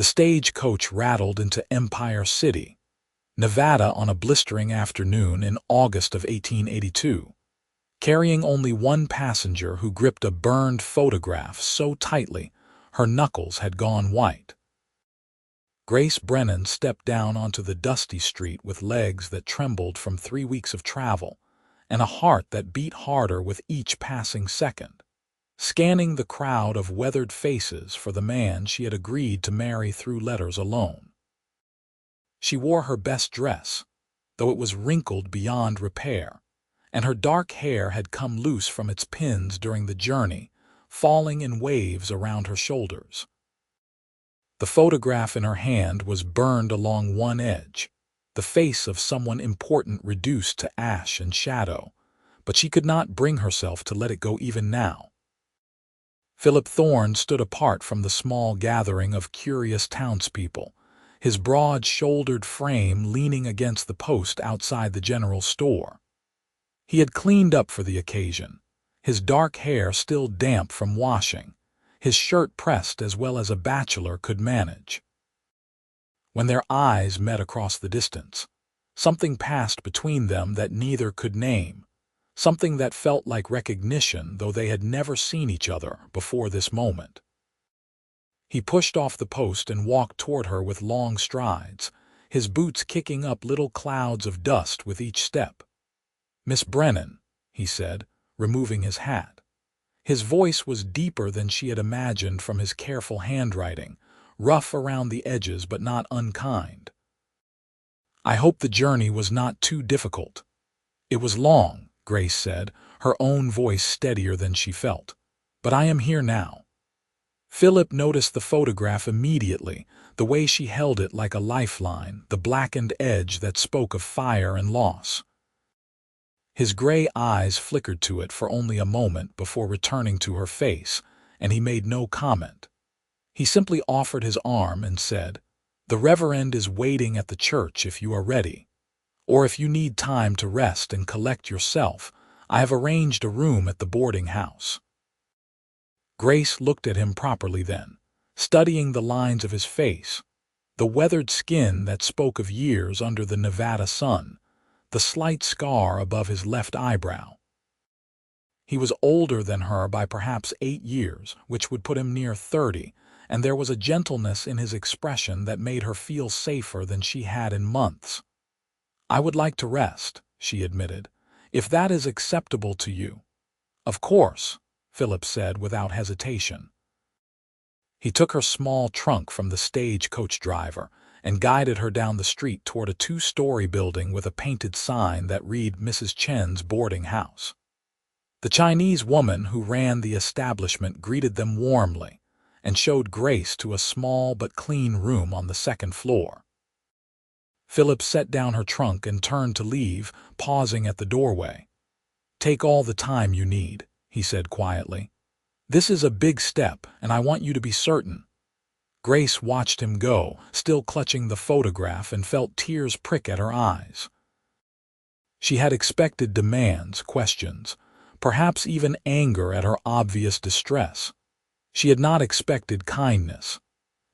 The stagecoach rattled into Empire City, Nevada on a blistering afternoon in August of 1882, carrying only one passenger who gripped a burned photograph so tightly her knuckles had gone white. Grace Brennan stepped down onto the dusty street with legs that trembled from 3 weeks of travel and a heart that beat harder with each passing second, scanning the crowd of weathered faces for the man she had agreed to marry through letters alone. She wore her best dress, though it was wrinkled beyond repair, and her dark hair had come loose from its pins during the journey, falling in waves around her shoulders. The photograph in her hand was burned along one edge, the face of someone important reduced to ash and shadow, but she could not bring herself to let it go even now. Philip Thorne stood apart from the small gathering of curious townspeople, his broad-shouldered frame leaning against the post outside the general store. He had cleaned up for the occasion, his dark hair still damp from washing, his shirt pressed as well as a bachelor could manage. When their eyes met across the distance, something passed between them that neither could name, something that felt like recognition though they had never seen each other before this moment. He pushed off the post and walked toward her with long strides, his boots kicking up little clouds of dust with each step. "Miss Brennan," he said, removing his hat. His voice was deeper than she had imagined from his careful handwriting, rough around the edges but not unkind. "I hope the journey was not too difficult." "It was long," Grace said, her own voice steadier than she felt. "But I am here now." Philip noticed the photograph immediately, the way she held it like a lifeline, the blackened edge that spoke of fire and loss. His gray eyes flickered to it for only a moment before returning to her face, and he made no comment. He simply offered his arm and said, "The Reverend is waiting at the church if you are ready. Or if you need time to rest and collect yourself, I have arranged a room at the boarding house." Grace looked at him properly then, studying the lines of his face, the weathered skin that spoke of years under the Nevada sun, the slight scar above his left eyebrow. He was older than her by perhaps 8 years, which would put him near 30, and there was a gentleness in his expression that made her feel safer than she had in months. "I would like to rest," she admitted, "if that is acceptable to you." "Of course," Philip said without hesitation. He took her small trunk from the stagecoach driver and guided her down the street toward a 2-story building with a painted sign that read Mrs. Chen's boarding house. The Chinese woman who ran the establishment greeted them warmly and showed Grace to a small but clean room on the 2nd floor. Philip set down her trunk and turned to leave, pausing at the doorway. "Take all the time you need," he said quietly. "This is a big step, and I want you to be certain." Grace watched him go, still clutching the photograph, and felt tears prick at her eyes. She had expected demands, questions, perhaps even anger at her obvious distress. She had not expected kindness.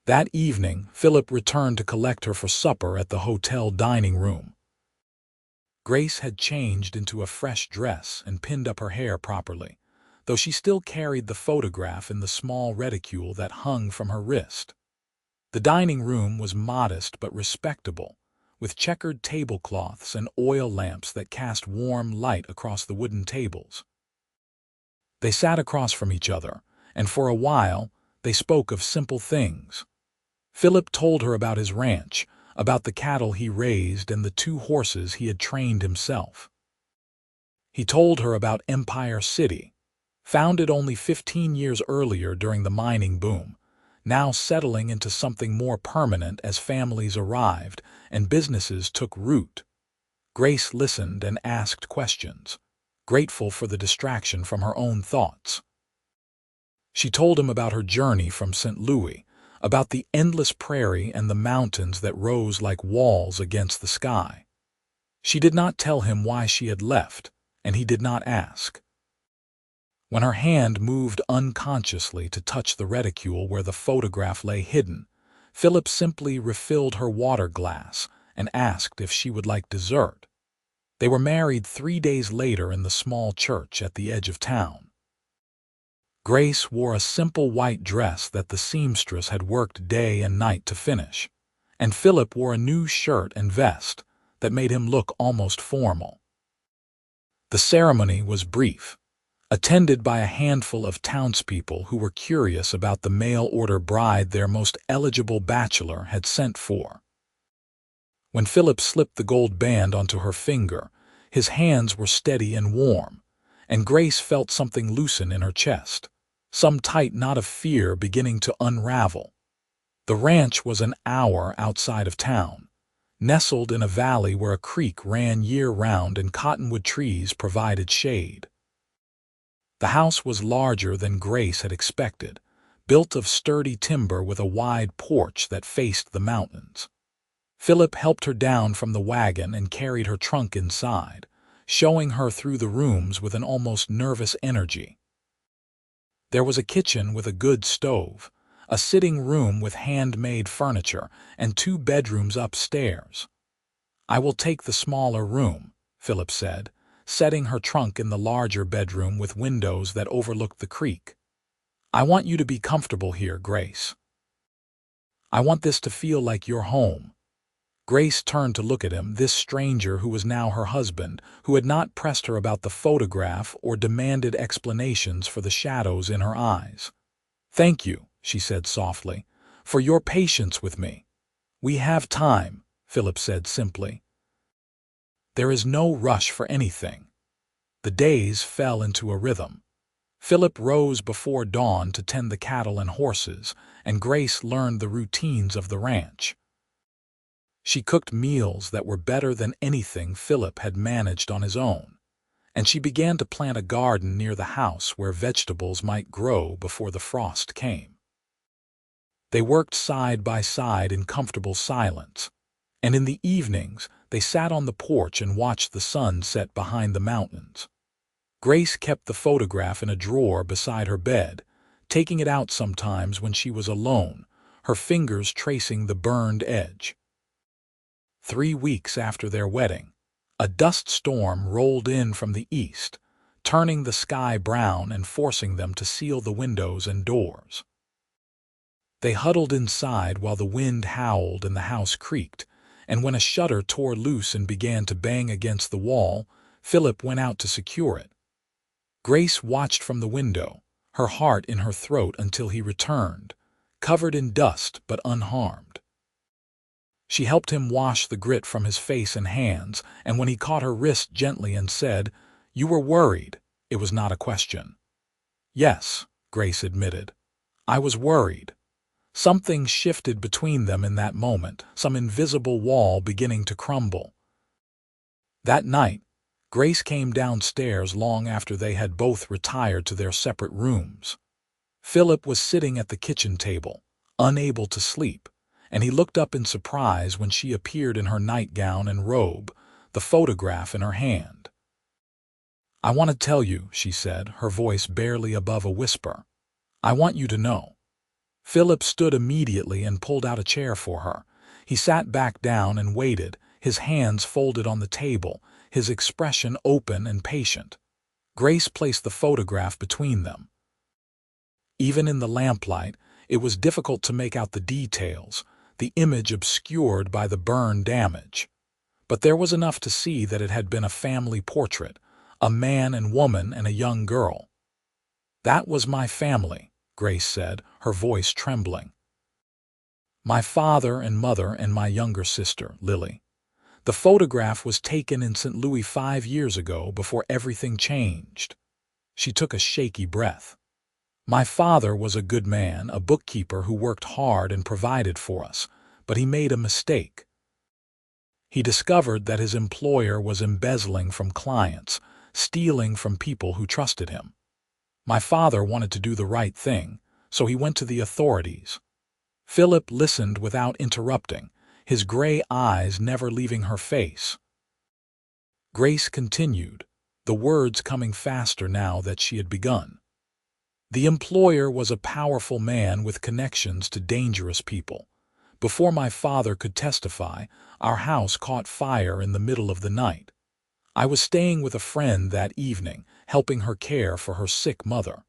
That evening, Philip returned to collect her for supper at the hotel dining room. Grace had changed into a fresh dress and pinned up her hair properly, though she still carried the photograph in the small reticule that hung from her wrist. The dining room was modest but respectable, with checkered tablecloths and oil lamps that cast warm light across the wooden tables. They sat across from each other, and for a while they spoke of simple things. Philip told her about his ranch, about the cattle he raised and the 2 horses he had trained himself. He told her about Empire City, founded only 15 years earlier during the mining boom, now settling into something more permanent as families arrived and businesses took root. Grace listened and asked questions, grateful for the distraction from her own thoughts. She told him about her journey from St. Louis, about the endless prairie and the mountains that rose like walls against the sky. She did not tell him why she had left, and he did not ask. When her hand moved unconsciously to touch the reticule where the photograph lay hidden, Philip simply refilled her water glass and asked if she would like dessert. They were married 3 days later in the small church at the edge of town. Grace wore a simple white dress that the seamstress had worked day and night to finish, and Philip wore a new shirt and vest that made him look almost formal. The ceremony was brief, attended by a handful of townspeople who were curious about the mail-order bride their most eligible bachelor had sent for. When Philip slipped the gold band onto her finger, his hands were steady and warm, and Grace felt something loosen in her chest, some tight knot of fear beginning to unravel. The ranch was an hour outside of town, nestled in a valley where a creek ran year-round and cottonwood trees provided shade. The house was larger than Grace had expected, built of sturdy timber with a wide porch that faced the mountains. Philip helped her down from the wagon and carried her trunk inside, showing her through the rooms with an almost nervous energy. There was a kitchen with a good stove, a sitting room with handmade furniture, and 2 bedrooms upstairs. "I will take the smaller room," Philip said, setting her trunk in the larger bedroom with windows that overlooked the creek. "I want you to be comfortable here, Grace. I want this to feel like your home." Grace turned to look at him, this stranger who was now her husband, who had not pressed her about the photograph or demanded explanations for the shadows in her eyes. "Thank you," she said softly, "for your patience with me." "We have time," Philip said simply. "There is no rush for anything." The days fell into a rhythm. Philip rose before dawn to tend the cattle and horses, and Grace learned the routines of the ranch. She cooked meals that were better than anything Philip had managed on his own, and she began to plant a garden near the house where vegetables might grow before the frost came. They worked side by side in comfortable silence, and in the evenings they sat on the porch and watched the sun set behind the mountains. Grace kept the photograph in a drawer beside her bed, taking it out sometimes when she was alone, her fingers tracing the burned edge. 3 weeks after their wedding, a dust storm rolled in from the east, turning the sky brown and forcing them to seal the windows and doors. They huddled inside while the wind howled and the house creaked, and when a shutter tore loose and began to bang against the wall, Philip went out to secure it. Grace watched from the window, her heart in her throat until he returned, covered in dust but unharmed. She helped him wash the grit from his face and hands, and when he caught her wrist gently and said, "You were worried," it was not a question. "Yes," Grace admitted. "I was worried." Something shifted between them in that moment, some invisible wall beginning to crumble. That night, Grace came downstairs long after they had both retired to their separate rooms. Philip was sitting at the kitchen table, unable to sleep, and he looked up in surprise when she appeared in her nightgown and robe, the photograph in her hand. "I want to tell you," she said, her voice barely above a whisper. "I want you to know." Philip stood immediately and pulled out a chair for her. He sat back down and waited, his hands folded on the table, his expression open and patient. Grace placed the photograph between them. Even in the lamplight, it was difficult to make out the details, the image obscured by the burn damage. But there was enough to see that it had been a family portrait, a man and woman and a young girl. "That was my family," Grace said, her voice trembling. "My father and mother and my younger sister, Lily. The photograph was taken in St. Louis 5 years ago before everything changed." She took a shaky breath. "My father was a good man, a bookkeeper who worked hard and provided for us, but he made a mistake. He discovered that his employer was embezzling from clients, stealing from people who trusted him. My father wanted to do the right thing, so he went to the authorities." Philip listened without interrupting, his gray eyes never leaving her face. Grace continued, the words coming faster now that she had begun. "The employer was a powerful man with connections to dangerous people, Before my father could testify, our house caught fire in the middle of the night. I was staying with a friend that evening, helping her care for her sick mother.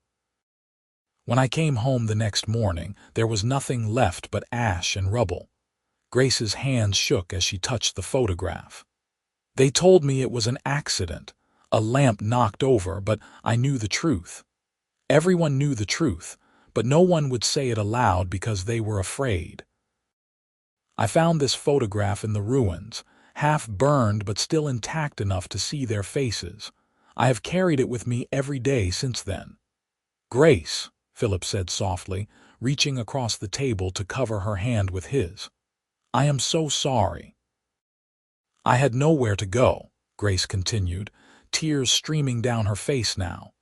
When I came home the next morning, there was nothing left but ash and rubble. Grace's hands shook as she touched the photograph. They told me it was an accident, a lamp knocked over, but I knew the truth. Everyone knew the truth, but no one would say it aloud because they were afraid. I found this photograph in the ruins, half burned but still intact enough to see their faces. I have carried it with me every day since then. "Grace," Philip said softly, reaching across the table to cover her hand with his. "I am so sorry." "I had nowhere to go," Grace continued, tears streaming down her face now.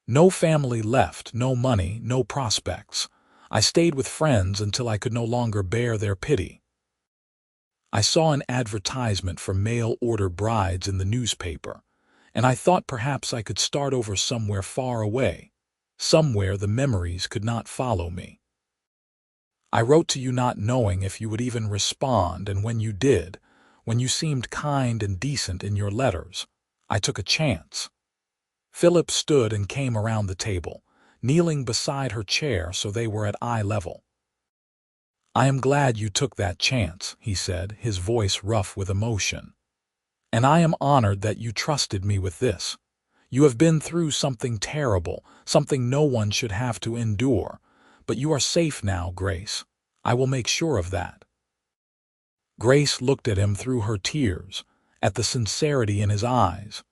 "No family left, no money, no prospects. I stayed with friends until I could no longer bear their pity. I saw an advertisement for mail-order brides in the newspaper, and I thought perhaps I could start over somewhere far away, somewhere the memories could not follow me. I wrote to you not knowing if you would even respond, and when you did, when you seemed kind and decent in your letters, I took a chance." Philip stood and came around the table, kneeling beside her chair so they were at eye level. "I am glad you took that chance," he said, his voice rough with emotion. "And I am honored that you trusted me with this. You have been through something terrible, something no one should have to endure, but you are safe now, Grace. I will make sure of that." Grace looked at him through her tears, at the sincerity in his eyes,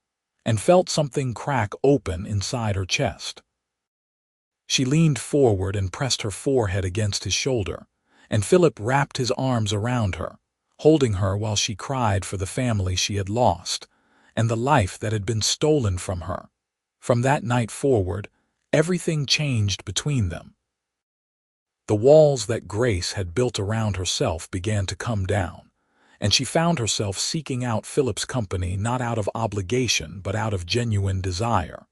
and felt something crack open inside her chest. She leaned forward and pressed her forehead against his shoulder, and Philip wrapped his arms around her, holding her while she cried for the family she had lost, and the life that had been stolen from her. From that night forward, everything changed between them. The walls that Grace had built around herself began to come down, and she found herself seeking out Philip's company not out of obligation but out of genuine desire.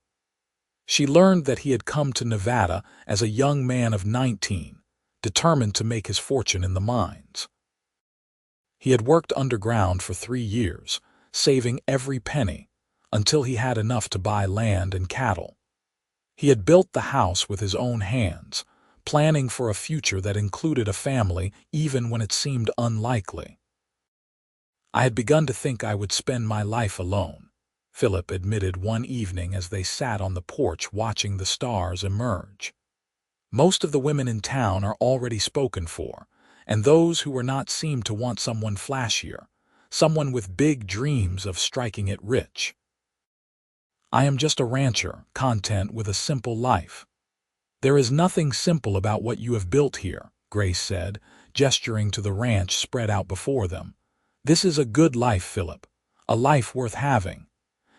She learned that he had come to Nevada as a young man of 19, determined to make his fortune in the mines. He had worked underground for 3 years, saving every penny, until he had enough to buy land and cattle. He had built the house with his own hands, planning for a future that included a family even when it seemed unlikely. "I had begun to think I would spend my life alone," Philip admitted one evening as they sat on the porch watching the stars emerge. "Most of the women in town are already spoken for, and those who were not seemed to want someone flashier, someone with big dreams of striking it rich. I am just a rancher, content with a simple life." "There is nothing simple about what you have built here," Grace said, gesturing to the ranch spread out before them. "This is a good life, Philip, a life worth having."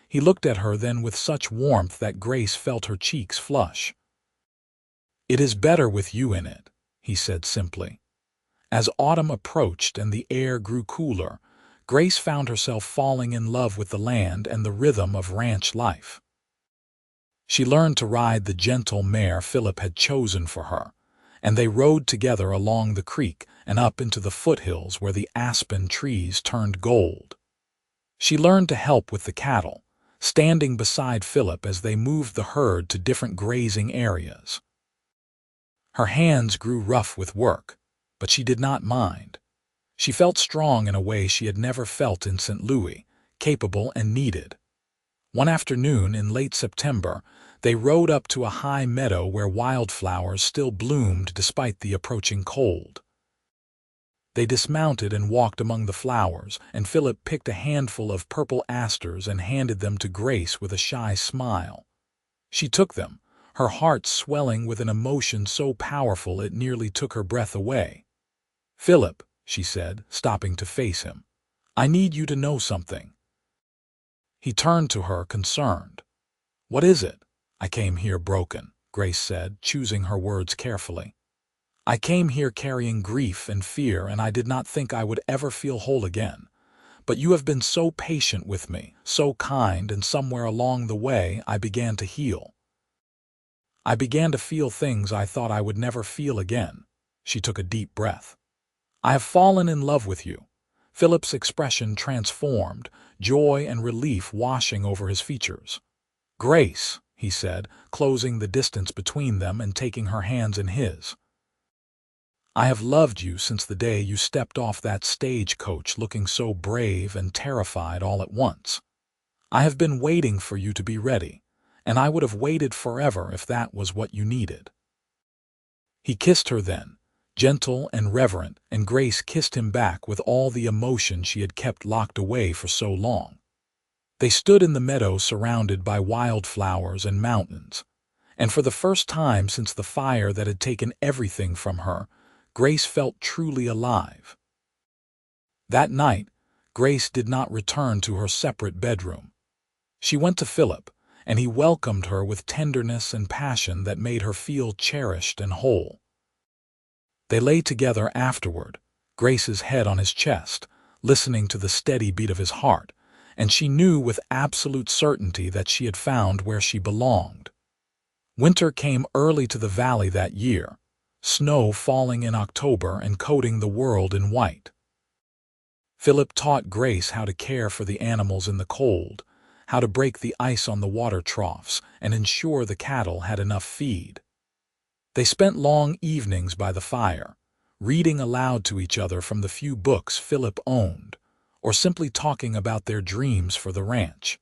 He looked at her then with such warmth that Grace felt her cheeks flush. "It is better with you in it," he said simply. As autumn approached and the air grew cooler, Grace found herself falling in love with the land and the rhythm of ranch life. She learned to ride the gentle mare Philip had chosen for her, and they rode together along the creek and up into the foothills where the aspen trees turned gold. She learned to help with the cattle, standing beside Philip as they moved the herd to different grazing areas. Her hands grew rough with work, but she did not mind. She felt strong in a way she had never felt in St. Louis, capable and needed. One afternoon in late September, they rode up to a high meadow where wildflowers still bloomed despite the approaching cold. They dismounted and walked among the flowers, and Philip picked a handful of purple asters and handed them to Grace with a shy smile. She took them, her heart swelling with an emotion so powerful it nearly took her breath away. "Philip," she said, stopping to face him, "I need you to know something." He turned to her, concerned. "What is it?" "I came here broken," Grace said, choosing her words carefully. "I came here carrying grief and fear, and I did not think I would ever feel whole again. But you have been so patient with me, so kind, and somewhere along the way I began to heal. I began to feel things I thought I would never feel again." She took a deep breath. I have fallen in love with you." Philip's expression transformed, joy and relief washing over his features. "Grace," he said, closing the distance between them and taking her hands in his. "I have loved you since the day you stepped off that stagecoach looking so brave and terrified all at once. I have been waiting for you to be ready, and I would have waited forever if that was what you needed." He kissed her then, gentle and reverent, and Grace kissed him back with all the emotion she had kept locked away for so long. They stood in the meadow surrounded by wildflowers and mountains, and for the first time since the fire that had taken everything from her, Grace felt truly alive. That night, Grace did not return to her separate bedroom. She went to Philip, and he welcomed her with tenderness and passion that made her feel cherished and whole. They lay together afterward, Grace's head on his chest, listening to the steady beat of his heart, and she knew with absolute certainty that she had found where she belonged. Winter came early to the valley that year, snow falling in October and coating the world in white. Philip taught Grace how to care for the animals in the cold, how to break the ice on the water troughs and ensure the cattle had enough feed. They spent long evenings by the fire, reading aloud to each other from the few books Philip owned, or simply talking about their dreams for the ranch.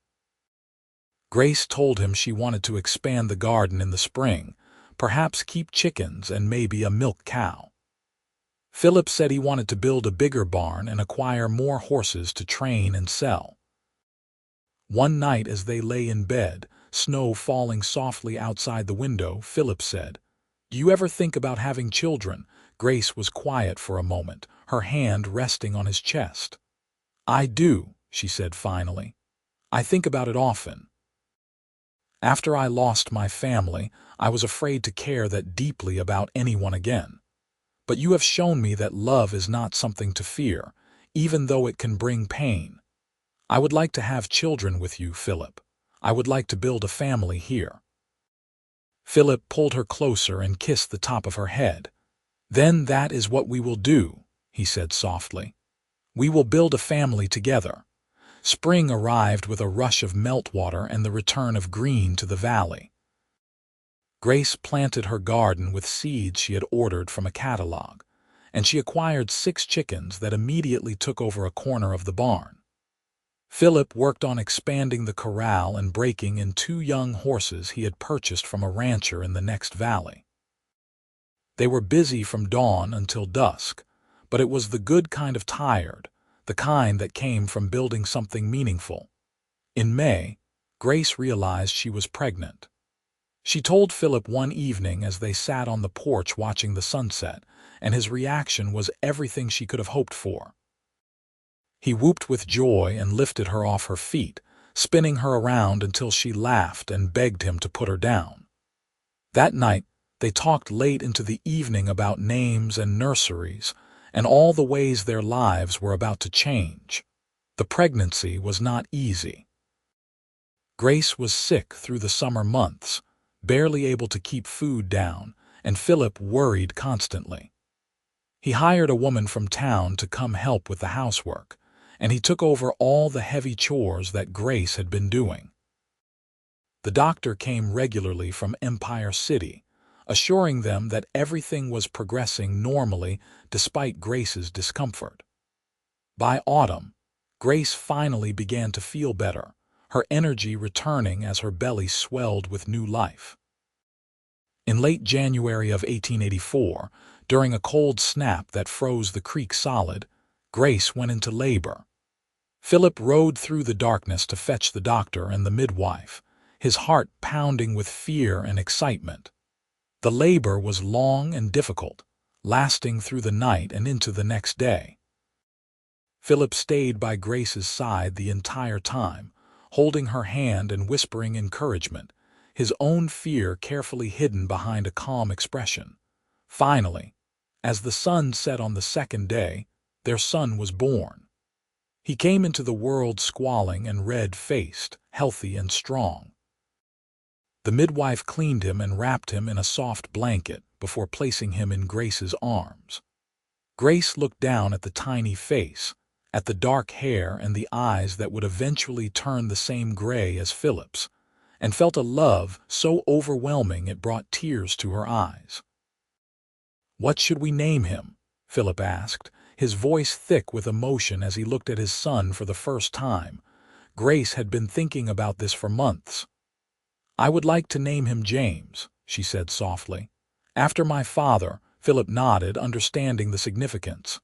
Grace told him she wanted to expand the garden in the spring, perhaps keep chickens and maybe a milk cow. Philip said he wanted to build a bigger barn and acquire more horses to train and sell. One night as they lay in bed, snow falling softly outside the window, Philip said, "Do you ever think about having children?" Grace was quiet for a moment, her hand resting on his chest. "I do," she said finally. "I think about it often. After I lost my family, I was afraid to care that deeply about anyone again. But you have shown me that love is not something to fear, even though it can bring pain. I would like to have children with you, Philip. I would like to build a family here." Philip pulled her closer and kissed the top of her head. "Then that is what we will do," he said softly. "We will build a family together." Spring arrived with a rush of meltwater and the return of green to the valley. Grace planted her garden with seeds she had ordered from a catalog, and she acquired 6 chickens that immediately took over a corner of the barn. Philip worked on expanding the corral and breaking in 2 young horses he had purchased from a rancher in the next valley. They were busy from dawn until dusk, but it was the good kind of tired, the kind that came from building something meaningful. In May, Grace realized she was pregnant. She told Philip one evening as they sat on the porch watching the sunset, and his reaction was everything she could have hoped for. He whooped with joy and lifted her off her feet, spinning her around until she laughed and begged him to put her down. That night, they talked late into the evening about names and nurseries, and all the ways their lives were about to change. The pregnancy was not easy. Grace was sick through the summer months, barely able to keep food down, and Philip worried constantly. He hired a woman from town to come help with the housework, and he took over all the heavy chores that Grace had been doing. The doctor came regularly from Empire City, assuring them that everything was progressing normally despite Grace's discomfort. By autumn, Grace finally began to feel better, her energy returning as her belly swelled with new life. In late January of 1884, during a cold snap that froze the creek solid, Grace went into labor. Philip rode through the darkness to fetch the doctor and the midwife, his heart pounding with fear and excitement. The labor was long and difficult, lasting through the night and into the next day. Philip stayed by Grace's side the entire time, holding her hand and whispering encouragement, his own fear carefully hidden behind a calm expression. Finally, as the sun set on the second day, their son was born. He came into the world squalling and red-faced, healthy and strong. The midwife cleaned him and wrapped him in a soft blanket before placing him in Grace's arms. Grace looked down at the tiny face, at the dark hair and the eyes that would eventually turn the same gray as Philip's, and felt a love so overwhelming it brought tears to her eyes. "What should we name him?" Philip asked, his voice thick with emotion as he looked at his son for the first time. Grace had been thinking about this for months. "I would like to name him James," she said softly. "After my father." Philip nodded, understanding the significance.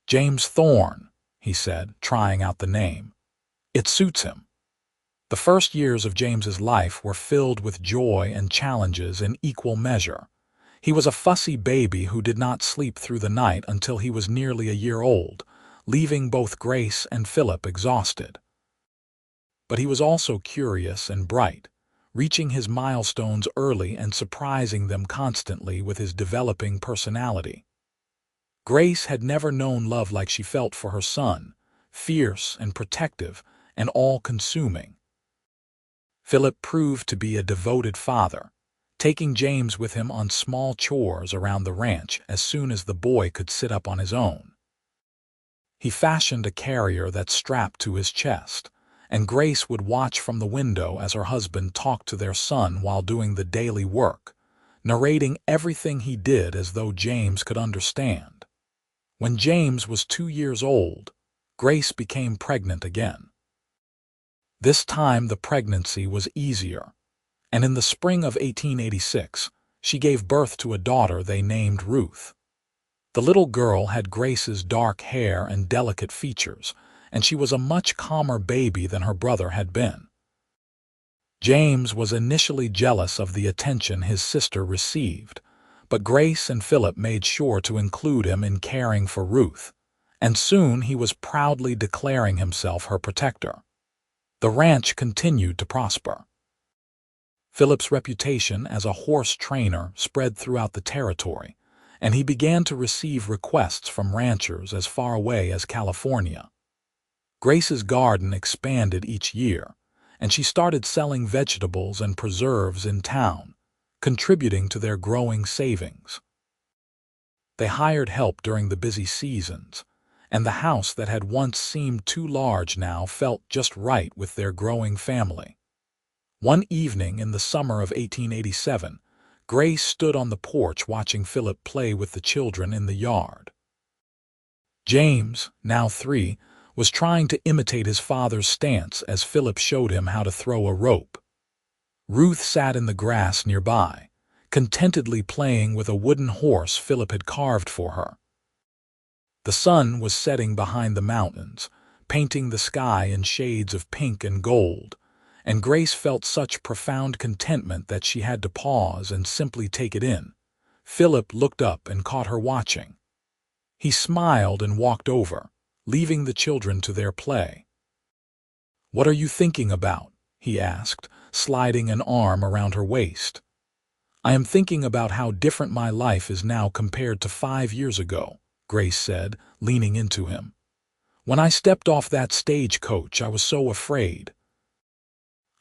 "James Thorne," he said, trying out the name. "It suits him." The first years of James's life were filled with joy and challenges in equal measure. He was a fussy baby who did not sleep through the night until he was nearly a year old, leaving both Grace and Philip exhausted. But he was also curious and bright, reaching his milestones early and surprising them constantly with his developing personality. Grace had never known love like she felt for her son, fierce and protective and all-consuming. Philip proved to be a devoted father, taking James with him on small chores around the ranch as soon as the boy could sit up on his own. He fashioned a carrier that strapped to his chest, and Grace would watch from the window as her husband talked to their son while doing the daily work, narrating everything he did as though James could understand. When James was 2 years old, Grace became pregnant again. This time the pregnancy was easier, and in the spring of 1886, she gave birth to a daughter they named Ruth. The little girl had Grace's dark hair and delicate features, and she was a much calmer baby than her brother had been. James was initially jealous of the attention his sister received, but Grace and Philip made sure to include him in caring for Ruth, and soon he was proudly declaring himself her protector. The ranch continued to prosper. Philip's reputation as a horse trainer spread throughout the territory, and he began to receive requests from ranchers as far away as California. Grace's garden expanded each year, and she started selling vegetables and preserves in town, contributing to their growing savings. They hired help during the busy seasons, and the house that had once seemed too large now felt just right with their growing family. One evening in the summer of 1887, Grace stood on the porch watching Philip play with the children in the yard. James, now 3, was trying to imitate his father's stance as Philip showed him how to throw a rope. Ruth sat in the grass nearby, contentedly playing with a wooden horse Philip had carved for her. The sun was setting behind the mountains, painting the sky in shades of pink and gold, and Grace felt such profound contentment that she had to pause and simply take it in. Philip looked up and caught her watching. He smiled and walked over, leaving the children to their play. "What are you thinking about?" he asked, sliding an arm around her waist. "I am thinking about how different my life is now compared to 5 years ago," Grace said, leaning into him. "When I stepped off that stagecoach, I was so afraid.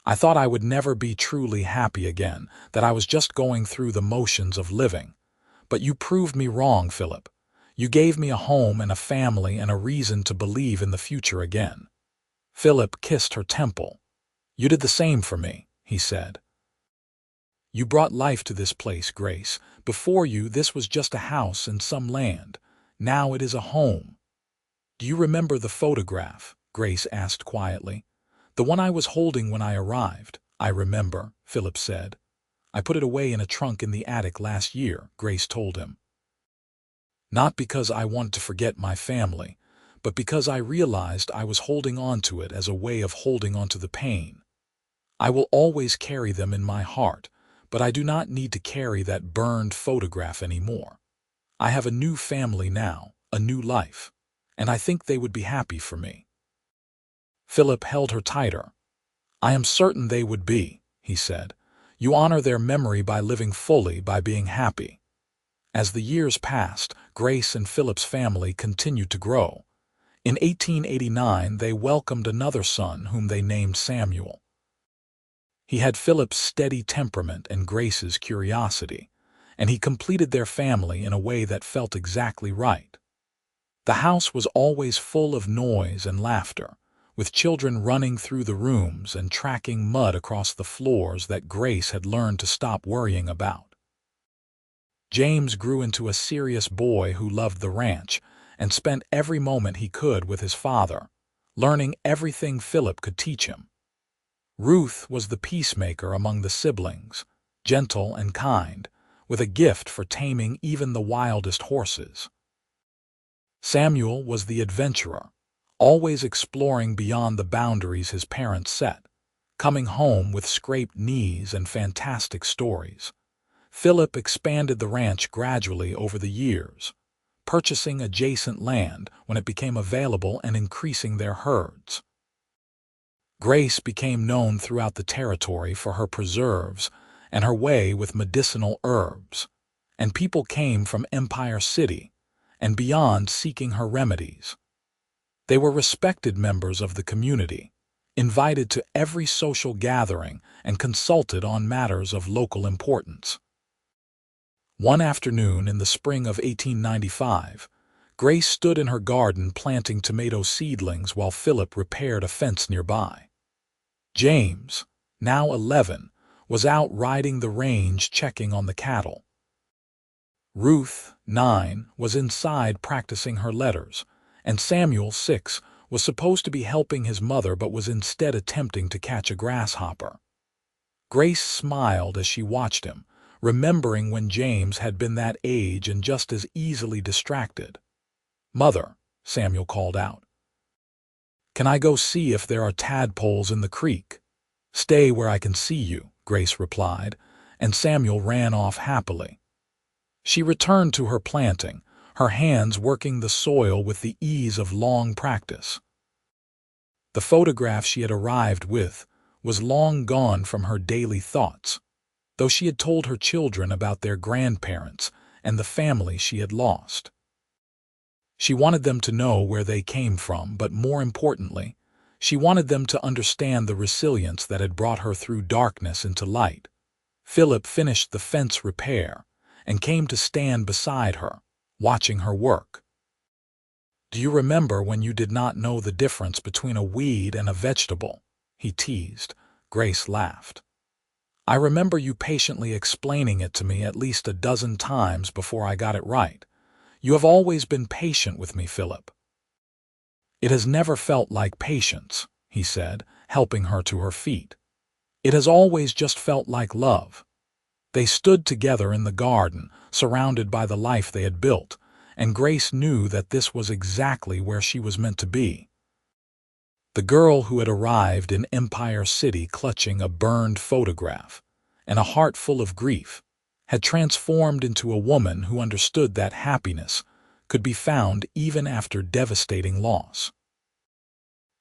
I thought I would never be truly happy again, that I was just going through the motions of living. But you proved me wrong, Philip. You gave me a home and a family and a reason to believe in the future again." Philip kissed her temple. "You did the same for me," he said. "You brought life to this place, Grace. Before you, this was just a house and some land. Now it is a home." "Do you remember the photograph?" Grace asked quietly. "The one I was holding when I arrived." "I remember," Philip said. "I put it away in a trunk in the attic last year," Grace told him. "Not because I wanted to forget my family, but because I realized I was holding on to it as a way of holding on to the pain. I will always carry them in my heart, but I do not need to carry that burned photograph anymore. I have a new family now, a new life, and I think they would be happy for me." Philip held her tighter. "I am certain they would be," he said. "You honor their memory by living fully, by being happy." As the years passed, Grace and Philip's family continued to grow. In 1889, they welcomed another son whom they named Samuel. He had Philip's steady temperament and Grace's curiosity, and he completed their family in a way that felt exactly right. The house was always full of noise and laughter, with children running through the rooms and tracking mud across the floors that Grace had learned to stop worrying about. James grew into a serious boy who loved the ranch and spent every moment he could with his father, learning everything Philip could teach him. Ruth was the peacemaker among the siblings, gentle and kind, with a gift for taming even the wildest horses. Samuel was the adventurer, always exploring beyond the boundaries his parents set, coming home with scraped knees and fantastic stories. Philip expanded the ranch gradually over the years, purchasing adjacent land when it became available and increasing their herds. Grace became known throughout the territory for her preserves and her way with medicinal herbs, and people came from Empire City and beyond seeking her remedies. They were respected members of the community, invited to every social gathering and consulted on matters of local importance. One afternoon in the spring of 1895, Grace stood in her garden planting tomato seedlings while Philip repaired a fence nearby. James, now 11, was out riding the range checking on the cattle. Ruth, 9, was inside practicing her letters, and Samuel, 6, was supposed to be helping his mother but was instead attempting to catch a grasshopper. Grace smiled as she watched him, remembering when James had been that age and just as easily distracted. "Mother," Samuel called out. "Can I go see if there are tadpoles in the creek?" "Stay where I can see you," Grace replied, and Samuel ran off happily. She returned to her planting, her hands working the soil with the ease of long practice. The photograph she had arrived with was long gone from her daily thoughts, though she had told her children about their grandparents and the family she had lost. She wanted them to know where they came from, but more importantly, she wanted them to understand the resilience that had brought her through darkness into light. Philip finished the fence repair and came to stand beside her, watching her work. "Do you remember when you did not know the difference between a weed and a vegetable?" he teased. Grace laughed. "I remember you patiently explaining it to me at least a dozen times before I got it right. You have always been patient with me, Philip." "It has never felt like patience," he said, helping her to her feet. "It has always just felt like love." They stood together in the garden, surrounded by the life they had built, and Grace knew that this was exactly where she was meant to be. The girl who had arrived in Empire City clutching a burned photograph and a heart full of grief had transformed into a woman who understood that happiness could be found even after devastating loss.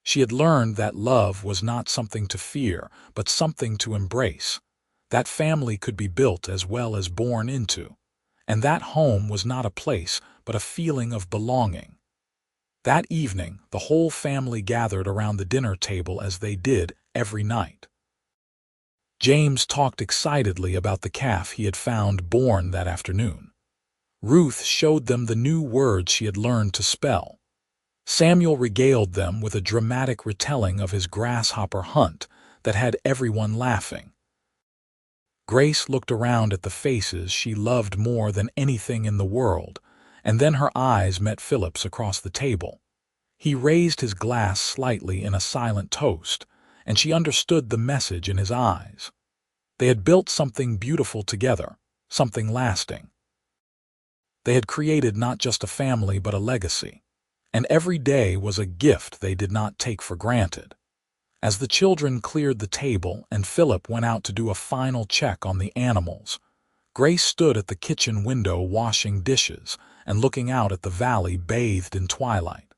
She had learned that love was not something to fear, but something to embrace, that family could be built as well as born into, and that home was not a place but a feeling of belonging. That evening, the whole family gathered around the dinner table as they did every night. James talked excitedly about the calf he had found born that afternoon. Ruth showed them the new words she had learned to spell. Samuel regaled them with a dramatic retelling of his grasshopper hunt that had everyone laughing. Grace looked around at the faces she loved more than anything in the world, and then her eyes met Philip's across the table. He raised his glass slightly in a silent toast, and she understood the message in his eyes. They had built something beautiful together, something lasting. They had created not just a family but a legacy, and every day was a gift they did not take for granted. As the children cleared the table and Philip went out to do a final check on the animals, Grace stood at the kitchen window washing dishes and looking out at the valley bathed in twilight.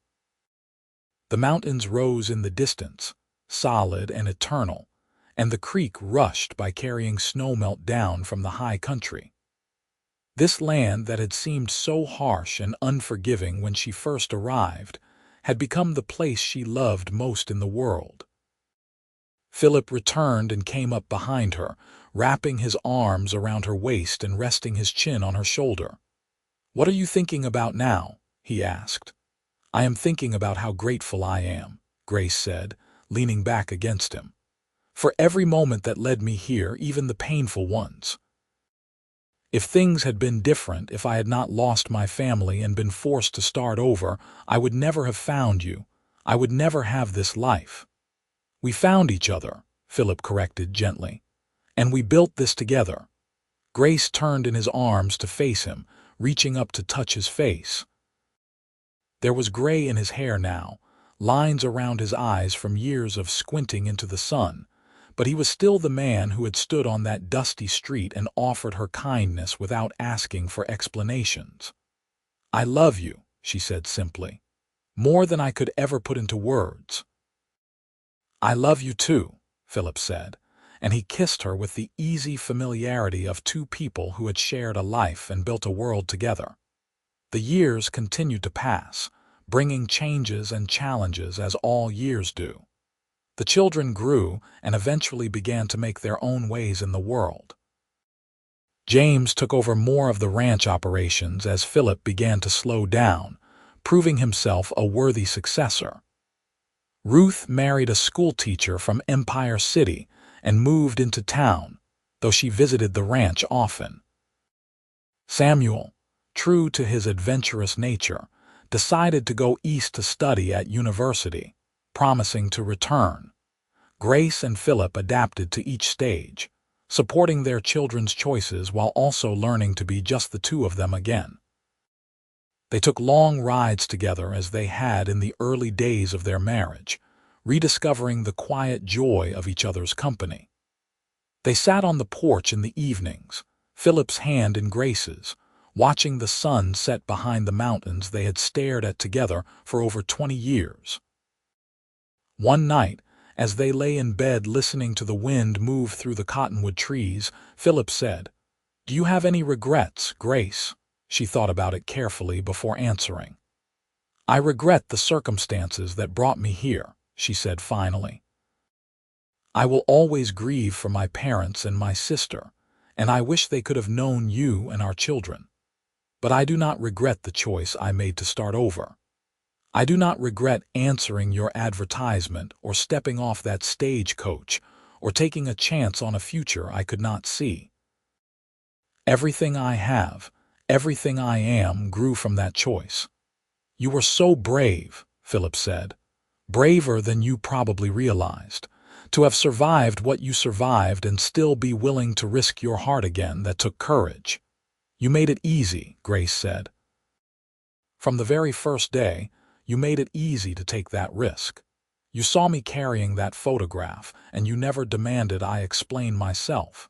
The mountains rose in the distance, solid and eternal, and the creek rushed by carrying snowmelt down from the high country. This land that had seemed so harsh and unforgiving when she first arrived had become the place she loved most in the world. Philip returned and came up behind her, wrapping his arms around her waist and resting his chin on her shoulder. "What are you thinking about now?" he asked. "I am thinking about how grateful I am," Grace said, leaning back against him. "For every moment that led me here, even the painful ones. If things had been different, if I had not lost my family and been forced to start over, I would never have found you. I would never have this life." "We found each other," Philip corrected gently. "And we built this together." Grace turned in his arms to face him, reaching up to touch his face. There was gray in his hair now, lines around his eyes from years of squinting into the sun, but he was still the man who had stood on that dusty street and offered her kindness without asking for explanations. "I love you," she said simply, "more than I could ever put into words." "I love you too," Philip said, and he kissed her with the easy familiarity of two people who had shared a life and built a world together. The years continued to pass, bringing changes and challenges as all years do. The children grew and eventually began to make their own ways in the world. James took over more of the ranch operations as Philip began to slow down, proving himself a worthy successor. Ruth married a schoolteacher from Empire City and moved into town, though she visited the ranch often. Samuel, true to his adventurous nature, decided to go east to study at university, promising to return. Grace and Philip adapted to each stage, supporting their children's choices while also learning to be just the two of them again. They took long rides together as they had in the early days of their marriage, rediscovering the quiet joy of each other's company. They sat on the porch in the evenings, Philip's hand in Grace's, watching the sun set behind the mountains they had stared at together for over 20 years. One night, as they lay in bed listening to the wind move through the cottonwood trees, Philip said, "Do you have any regrets, Grace?" She thought about it carefully before answering. "I regret the circumstances that brought me here," she said finally. "I will always grieve for my parents and my sister, and I wish they could have known you and our children. But I do not regret the choice I made to start over. I do not regret answering your advertisement or stepping off that stagecoach or taking a chance on a future I could not see. Everything I have, everything I am grew from that choice." "You were so brave," Philip said, "braver than you probably realized, to have survived what you survived and still be willing to risk your heart again. That took courage." "You made it easy," Grace said. "From the very first day, you made it easy to take that risk. You saw me carrying that photograph, and you never demanded I explain myself.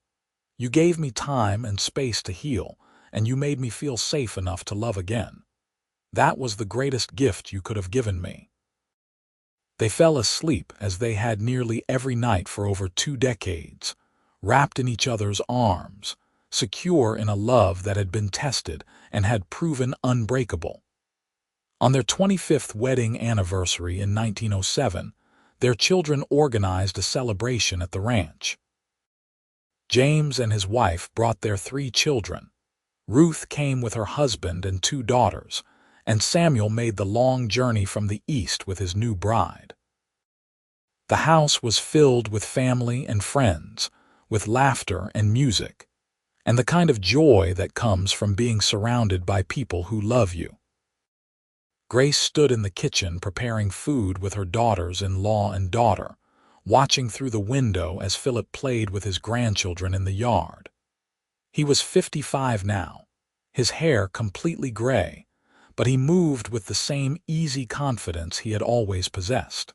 You gave me time and space to heal, and you made me feel safe enough to love again. That was the greatest gift you could have given me." They fell asleep as they had nearly every night for over 2 decades, wrapped in each other's arms, secure in a love that had been tested and had proven unbreakable. On their 25th wedding anniversary in 1907, their children organized a celebration at the ranch. James and his wife brought their 3 children. Ruth came with her husband and 2 daughters, and Samuel made the long journey from the east with his new bride. The house was filled with family and friends, with laughter and music, and the kind of joy that comes from being surrounded by people who love you. Grace stood in the kitchen preparing food with her daughters-in-law and daughter, watching through the window as Philip played with his grandchildren in the yard. He was 55 now, his hair completely gray, but he moved with the same easy confidence he had always possessed.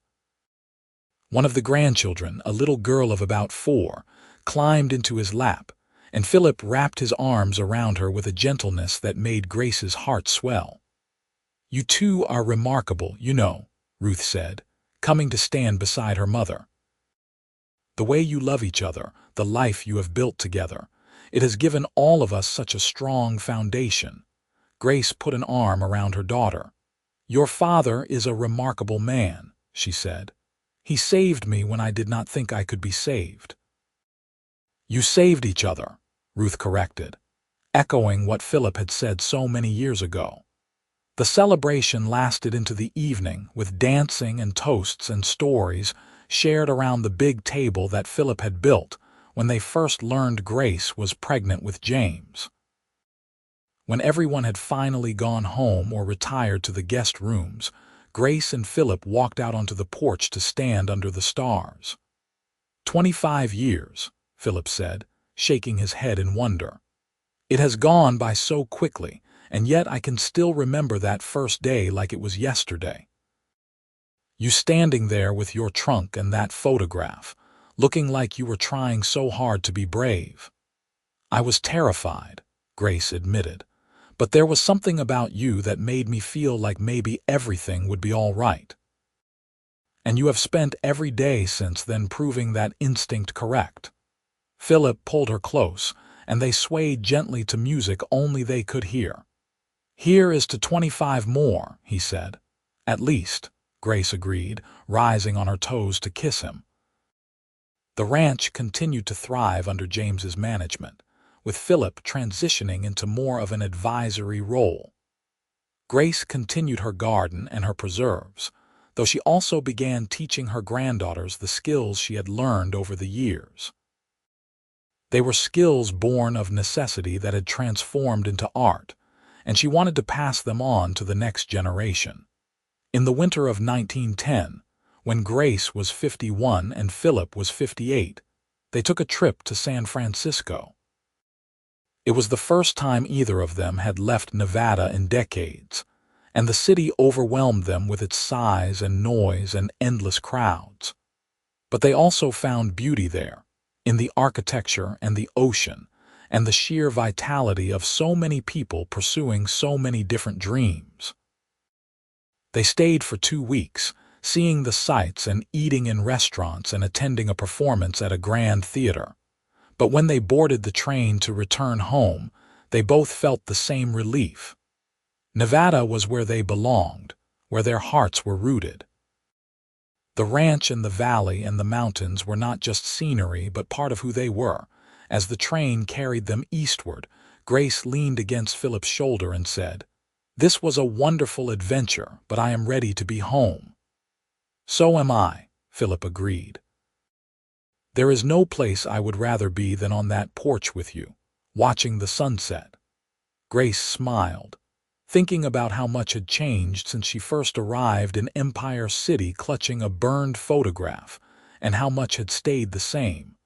One of the grandchildren, a little girl of about 4, climbed into his lap, and Philip wrapped his arms around her with a gentleness that made Grace's heart swell. "You two are remarkable, you know," Ruth said, coming to stand beside her mother. "The way you love each other, the life you have built together, it has given all of us such a strong foundation." Grace put an arm around her daughter. "Your father is a remarkable man," she said. "He saved me when I did not think I could be saved." "You saved each other," Ruth corrected, echoing what Philip had said so many years ago. The celebration lasted into the evening, with dancing and toasts and stories shared around the big table that Philip had built when they first learned Grace was pregnant with James. When everyone had finally gone home or retired to the guest rooms, Grace and Philip walked out onto the porch to stand under the stars. 25 years, Philip said, shaking his head in wonder. It has gone by so quickly, and yet I can still remember that first day like it was yesterday. You standing there with your trunk and that photograph, looking like you were trying so hard to be brave. I was terrified, Grace admitted, but there was something about you that made me feel like maybe everything would be all right. And you have spent every day since then proving that instinct correct. Philip pulled her close, and they swayed gently to music only they could hear. "Here is to 25 more," he said. "At least," Grace agreed, rising on her toes to kiss him. The ranch continued to thrive under James's management, with Philip transitioning into more of an advisory role. Grace continued her garden and her preserves, though she also began teaching her granddaughters the skills she had learned over the years. They were skills born of necessity that had transformed into art, and she wanted to pass them on to the next generation. In the winter of 1910, when Grace was 51 and Philip was 58, they took a trip to San Francisco. It was the first time either of them had left Nevada in decades, and the city overwhelmed them with its size and noise and endless crowds. But they also found beauty there, in the architecture and the ocean, and the sheer vitality of so many people pursuing so many different dreams. They stayed for 2 weeks, seeing the sights and eating in restaurants and attending a performance at a grand theater. But when they boarded the train to return home, they both felt the same relief. Nevada was where they belonged, where their hearts were rooted. The ranch and the valley and the mountains were not just scenery but part of who they were. As the train carried them eastward, Grace leaned against Philip's shoulder and said, "This was a wonderful adventure, but I am ready to be home." "So am I," Philip agreed. "There is no place I would rather be than on that porch with you, watching the sunset." Grace smiled, thinking about how much had changed since she first arrived in Empire City clutching a burned photograph, and how much had stayed the same.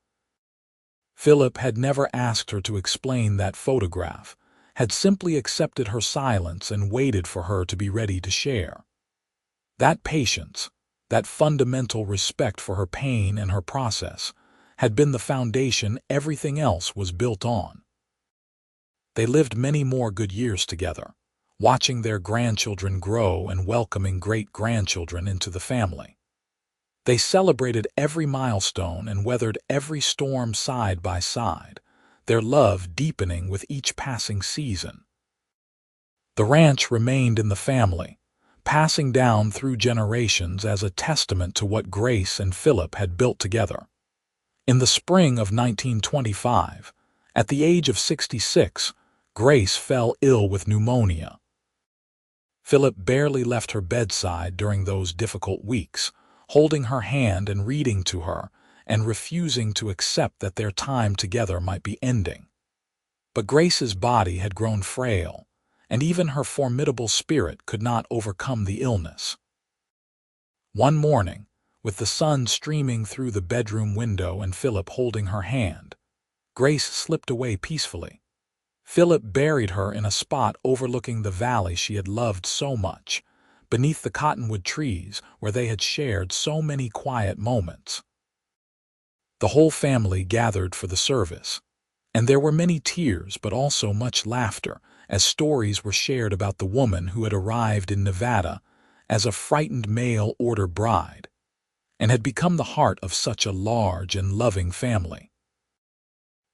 Philip had never asked her to explain that photograph, had simply accepted her silence and waited for her to be ready to share. That patience, that fundamental respect for her pain and her process, had been the foundation everything else was built on. They lived many more good years together, watching their grandchildren grow and welcoming great-grandchildren into the family. They celebrated every milestone and weathered every storm side by side, their love deepening with each passing season. The ranch remained in the family, passing down through generations as a testament to what Grace and Philip had built together. In the spring of 1925, at the age of 66, Grace fell ill with pneumonia. Philip barely left her bedside during those difficult weeks, holding her hand and reading to her, and refusing to accept that their time together might be ending. But Grace's body had grown frail, and even her formidable spirit could not overcome the illness. One morning, with the sun streaming through the bedroom window and Philip holding her hand, Grace slipped away peacefully. Philip buried her in a spot overlooking the valley she had loved so much, beneath the cottonwood trees where they had shared so many quiet moments. The whole family gathered for the service, and there were many tears but also much laughter as stories were shared about the woman who had arrived in Nevada as a frightened mail-order bride and had become the heart of such a large and loving family.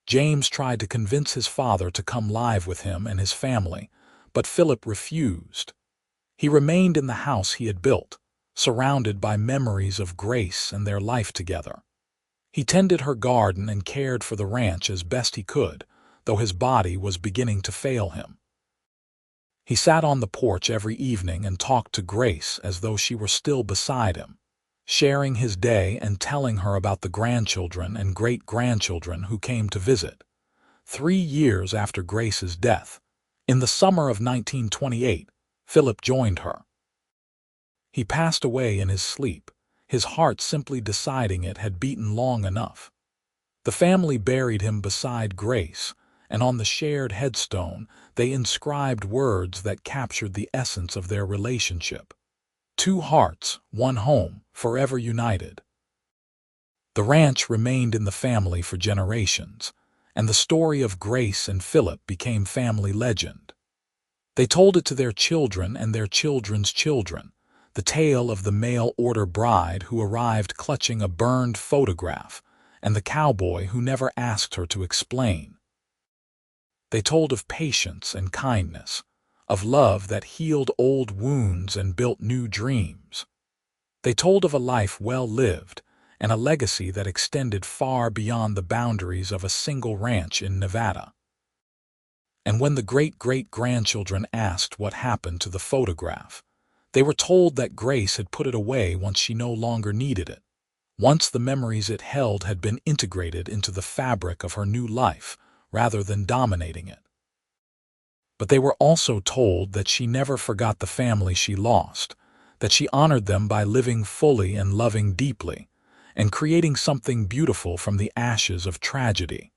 James tried to convince his father to come live with him and his family, but Philip refused. He remained in the house he had built, surrounded by memories of Grace and their life together. He tended her garden and cared for the ranch as best he could, though his body was beginning to fail him. He sat on the porch every evening and talked to Grace as though she were still beside him, sharing his day and telling her about the grandchildren and great-grandchildren who came to visit. 3 years after Grace's death, in the summer of 1928, Philip joined her. He passed away in his sleep, his heart simply deciding it had beaten long enough. The family buried him beside Grace, and on the shared headstone they inscribed words that captured the essence of their relationship. 2 hearts, 1 home, forever united. The ranch remained in the family for generations, and the story of Grace and Philip became family legend. They told it to their children and their children's children, the tale of the mail-order bride who arrived clutching a burned photograph, and the cowboy who never asked her to explain. They told of patience and kindness, of love that healed old wounds and built new dreams. They told of a life well lived, and a legacy that extended far beyond the boundaries of a single ranch in Nevada. And when the great-great-grandchildren asked what happened to the photograph, they were told that Grace had put it away once she no longer needed it, once the memories it held had been integrated into the fabric of her new life rather than dominating it. But they were also told that she never forgot the family she lost, that she honored them by living fully and loving deeply, and creating something beautiful from the ashes of tragedy.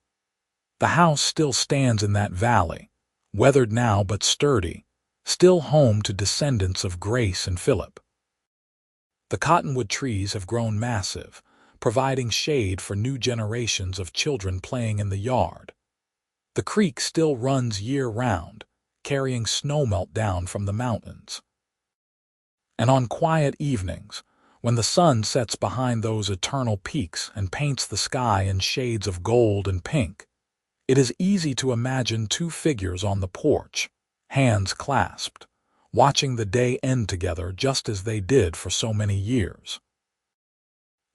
The house still stands in that valley, weathered now but sturdy, still home to descendants of Grace and Philip. The cottonwood trees have grown massive, providing shade for new generations of children playing in the yard. The creek still runs year-round, carrying snowmelt down from the mountains. And on quiet evenings, when the sun sets behind those eternal peaks and paints the sky in shades of gold and pink, it is easy to imagine 2 figures on the porch, hands clasped, watching the day end together just as they did for so many years.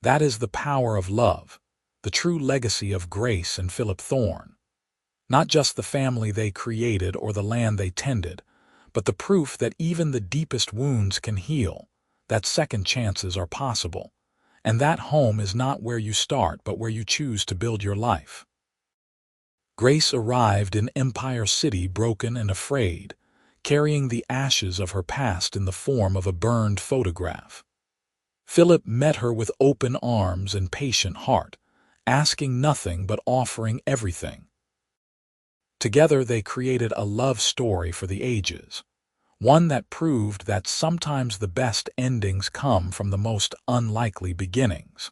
That is the power of love, the true legacy of Grace and Philip Thorne. Not just the family they created or the land they tended, but the proof that even the deepest wounds can heal, that second chances are possible, and that home is not where you start but where you choose to build your life. Grace arrived in Empire City broken and afraid, carrying the ashes of her past in the form of a burned photograph. Philip met her with open arms and patient heart, asking nothing but offering everything. Together they created a love story for the ages, one that proved that sometimes the best endings come from the most unlikely beginnings.